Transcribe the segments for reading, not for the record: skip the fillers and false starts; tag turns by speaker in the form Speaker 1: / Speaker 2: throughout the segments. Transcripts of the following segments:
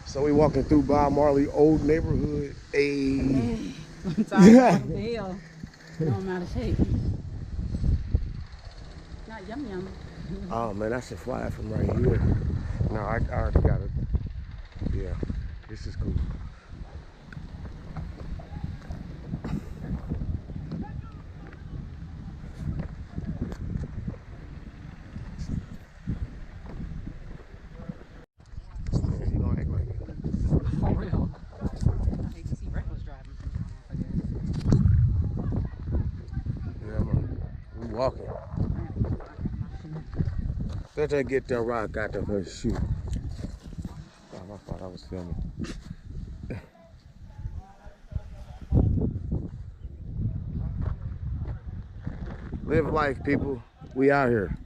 Speaker 1: So we walking through Bob Marley old neighborhood.
Speaker 2: I'm tired of the hill. No, I'm out of shape. Not yum yum.
Speaker 1: Oh man, I should fly from right here. No, I already got it. Yeah, this is cool. Man, you gonna act like it.
Speaker 2: For real. I hate to see reckless driving from
Speaker 1: Yeah, man. We walking. Let her get that rock out of her shoe. Oh, I thought I was filming. Live life, people. We out here.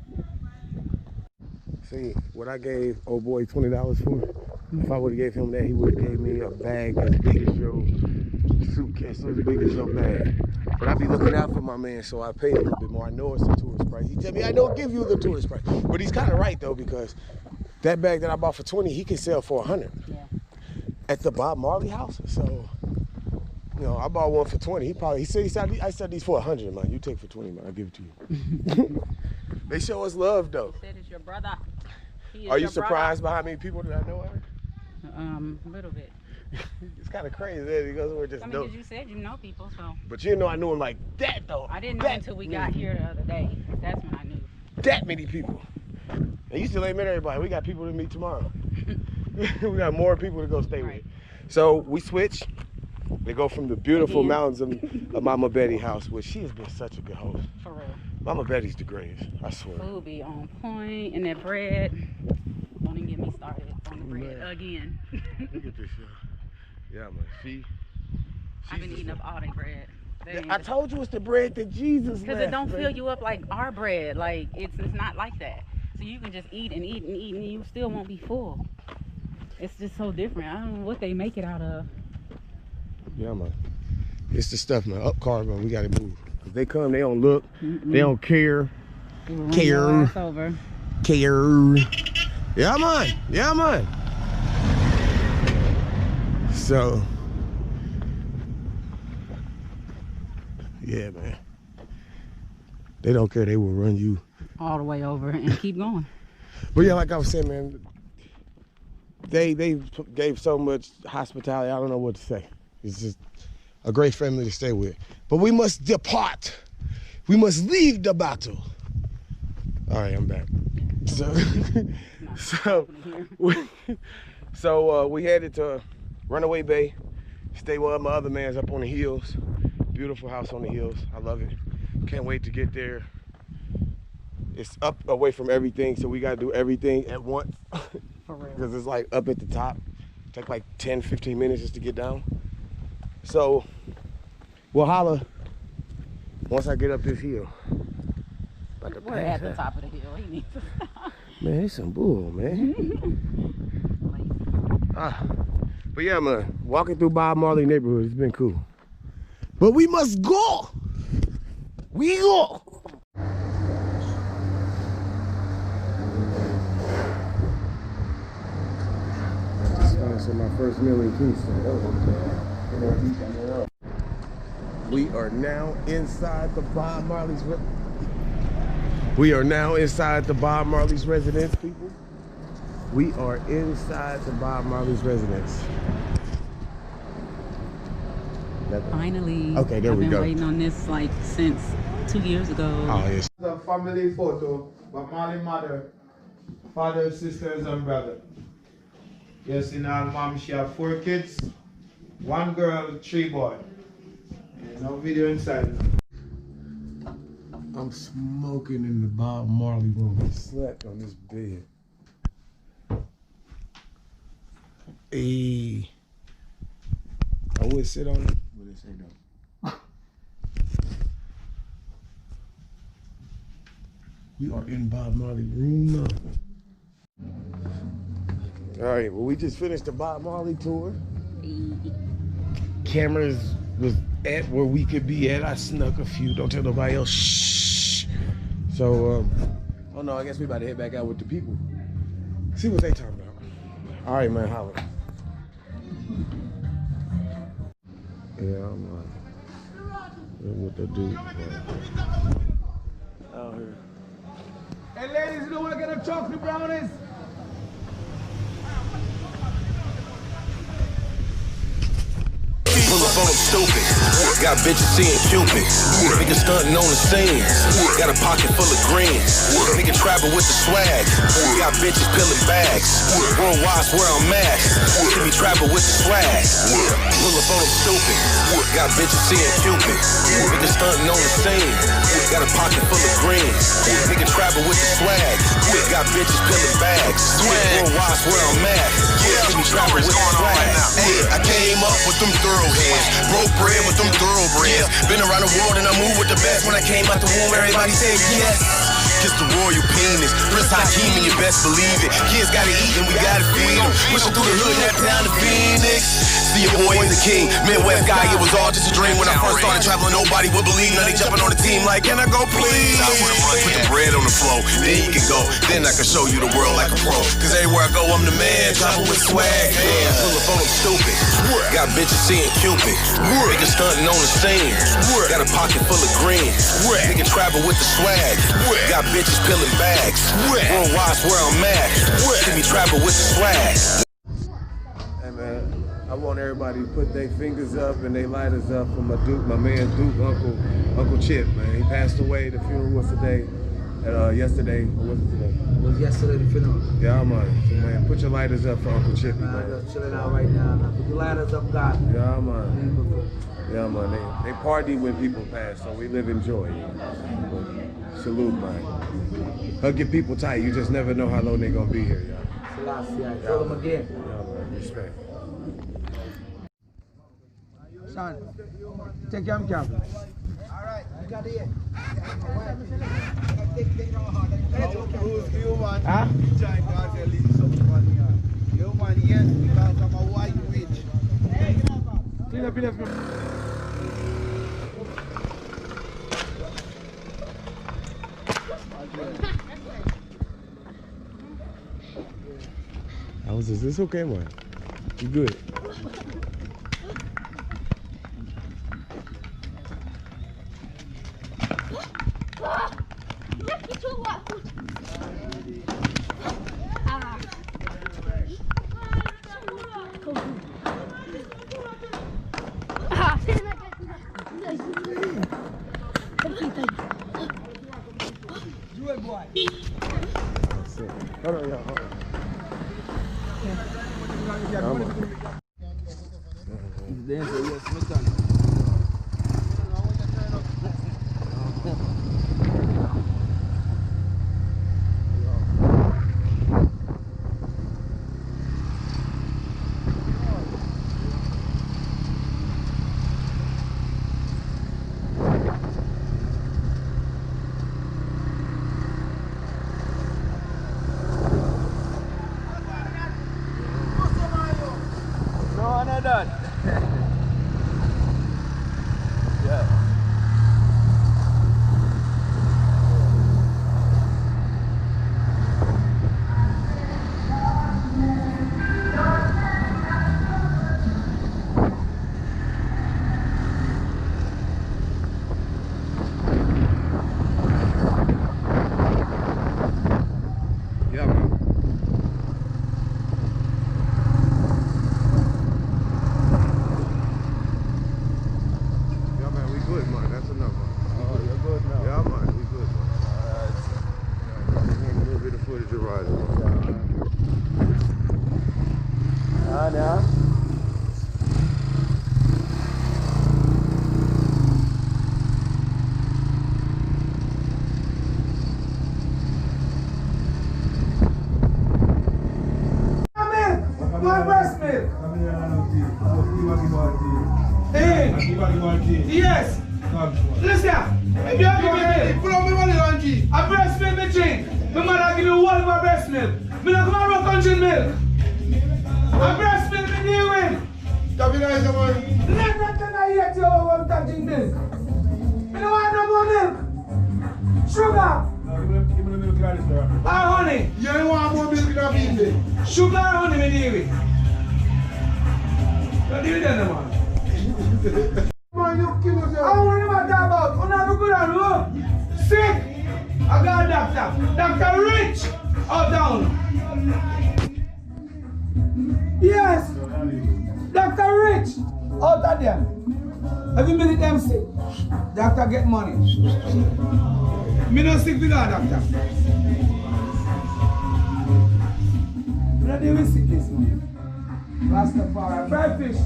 Speaker 1: See, what I gave old boy $20 for, if I would have gave him that, he would have gave me a bag as big as your suitcase, as big as your bag. But I be looking out for my man, so I pay a little bit more. I know it's the tourist price. He tell me I don't give you the tourist price. But he's kind of right, though, because that bag that I bought for 20, he can sell for 100 at the Bob Marley house. So, you know, I bought one for 20. He said I said these for 100, man. You take for 20, man. I'll give it to you. They show us love, though.
Speaker 2: He said it's your brother.
Speaker 1: Are you surprised by how many people that I know are?
Speaker 2: A little bit.
Speaker 1: It's kind of crazy because we're just.
Speaker 2: I mean, because you said you know people, so.
Speaker 1: But you know, I knew him like that, though.
Speaker 2: I didn't know until we got here the other day. That's when I knew.
Speaker 1: That many people. And you still ain't met everybody. We got people to meet tomorrow. We got more people to go stay with. So we switch. They go from the beautiful mountains of Mama Betty house, where she has been such a good host.
Speaker 2: For real.
Speaker 1: Mama Betty's the greatest, I swear.
Speaker 2: Food be on point, and that bread. Don't even get me started on the bread again.
Speaker 1: Look at this, y'all. Yeah, man.
Speaker 2: I've been eating up all that bread.
Speaker 1: I told you it's the bread that Jesus left.
Speaker 2: Because it don't fill you up like our bread. Like, it's not like that. So you can just eat and eat and eat, and you still won't be full. It's just so different. I don't know what they make it out of.
Speaker 1: Yeah, man. It's the stuff, man. Up cargo, we gotta move. If they come, they don't look. They don't care. Care. Care. Yeah, man. Yeah, man. So, yeah, man. They don't care. They will run you
Speaker 2: all the way over and keep going.
Speaker 1: But yeah, like I was saying, man, they gave so much hospitality. I don't know what to say. It's just a great family to stay with. But we must depart. We must leave the battle. All right, I'm back. So we headed to Runaway Bay. Stay with my other man's up on the hills. Beautiful house on the hills. I love it. Can't wait to get there. It's up away from everything, so we gotta do everything at once.
Speaker 2: For real.
Speaker 1: Because it's like up at the top. Take like 10, 15 minutes just to get down. So we'll holler once I get up this hill.
Speaker 2: We're at the top of the hill. He needs to stop.
Speaker 1: Man, it's some bull, man. But yeah, man, walking through Bob Marley neighborhood, it's been cool. But we must go. We go. So my first meal in Kingston. We are now inside the Bob Marley's. We are now inside the Bob Marley's residence, people. We are inside the Bob Marley's residence.
Speaker 2: Finally.
Speaker 1: Okay, there we go.
Speaker 2: I've been waiting on this like since 2 years ago.
Speaker 1: Oh, yes.
Speaker 3: A family photo, but Marley mother, father, sisters, and brother. Yes, in our mom, she have 4 kids, 1 girl, 3 boys. No video inside.
Speaker 1: I'm smoking in the Bob Marley room. I slept on this bed. Hey, I would sit on it, but this ain't no. We are in Bob Marley room now. All right, well, we just finished the Bob Marley tour. Cameras was at where we could be at. I snuck a few. Don't tell nobody else. Shh. So, oh no, I guess we about to head back out with the people. See what they talking about. All right, man, holla. Yeah, I'm with the dude. Out here.
Speaker 3: Hey ladies, you don't want to get a chocolate brownies?
Speaker 4: Pull up on them stupid. Got bitches seeing Cupid. Nigga stunting on the scene. Got a pocket full of greens. Nigga travel with the swag. Got bitches peeling bags. Worldwide where I'm at. Can be travel with the swag. Pull up on them stupid. Got bitches seeing Cupid. Nigga stunting on the scene. Got a pocket full of greens. Nigga travel with the swag. Got bitches peeling bags. Worldwide where I'm at. Can be travel with the swag.
Speaker 5: Hey, I came up with them thoroughheads. Broke bread with them thoroughbreds. Been around the world and I moved with the best. When I came out the womb, everybody said yes. Kiss the royal penis. Prince Hakeem and you best believe it. Kids gotta eat and we gotta feed them. Pushing through the hood, that down to Phoenix. See your boy is the king. Midwest guy, it was all just a dream. When I first started traveling, nobody would believe. Now they jumping on the team like, can I go please? I would've run, put the bread on the floor. Then you can go. Then I can show you the world like a pro. Cause everywhere I go, I'm the man. Travel with swag.
Speaker 4: Yeah, pull up on them stupid. Got bitches seeing Cupid. Nigga stunting on the scene. Got a pocket full of greens. Nigga travel with the swag. Got bitches peeling bags. Worldwide where I'm at. Can be travel with the swag.
Speaker 1: Hey man, I want everybody to put their fingers up and their lighters up for my Duke, my man Duke, Uncle Chip, man. He passed away. The funeral was today. Yesterday, or was it today?
Speaker 6: It was yesterday, the funeral.
Speaker 1: Yeah, man. So, man, put your lighters up for Uncle Chip, man.
Speaker 6: I'm just chilling out right now. Put your lighters up, God.
Speaker 1: Yeah, man. Yeah, man. They party when people pass, so we live in joy. But salute, man. Hug your people tight. You just never know how long they're gonna be here, y'all.
Speaker 6: Selassie, I told them again.
Speaker 1: Yeah, man. Respect.
Speaker 6: Son, take your camera. All right, you got it.
Speaker 3: Huh? Clean up, clean up.
Speaker 1: How was this? This okay, man? You good? Hold on, y'all. Hold on.
Speaker 3: Yes. Listen, if you give me milk, a breast milk me drink. My mother give me one of my breast milk. Me not come and run country milk. A breast milk me deal with. Let that thing I hear to you about touching milk. Me don't want no more milk. Sugar.
Speaker 7: Give me the milk in this, bro.
Speaker 3: Or honey.
Speaker 7: You don't want more milk in a
Speaker 3: Sugar or honey me deal with. Don't deal with them, man.
Speaker 7: Man, you kill yourself.
Speaker 6: How many man talk about? You never good on road. Sick. I got a doctor. Dr. Rich. Out down. Yes. Dr. Rich. Out of there. Every minute them sick. Doctor get money. Me no sick with that doctor. We don't deal with sickness, man. Rastafari. Fried fish.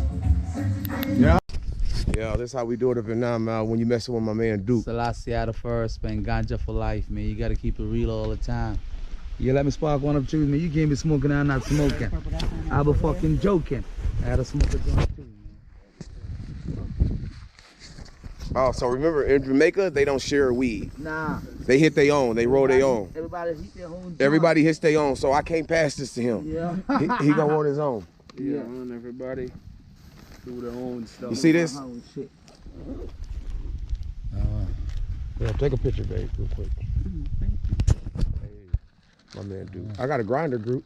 Speaker 1: Yeah. Yeah, that's how we do it up in now, man. When you messing with my man Duke.
Speaker 8: Selassie the first, man. Ganja for life, man. You gotta keep it real all the time. You let me spark one up too, man. You can't be smoking, I'm not smoking. I be fucking joking. I had to smoke a joint too, man.
Speaker 1: Oh, so remember in Jamaica, they don't share weed.
Speaker 8: Nah.
Speaker 1: They hit their own. They roll their own.
Speaker 8: Everybody hit their own.
Speaker 1: Everybody hits their own, so I can't pass this to him.
Speaker 8: Yeah.
Speaker 1: He gonna want his own.
Speaker 8: Yeah, man, everybody do their own stuff.
Speaker 1: You see this?
Speaker 8: Shit.
Speaker 1: Yeah, take a picture, babe, real quick. Hey, my man Duke. I got a grinder group.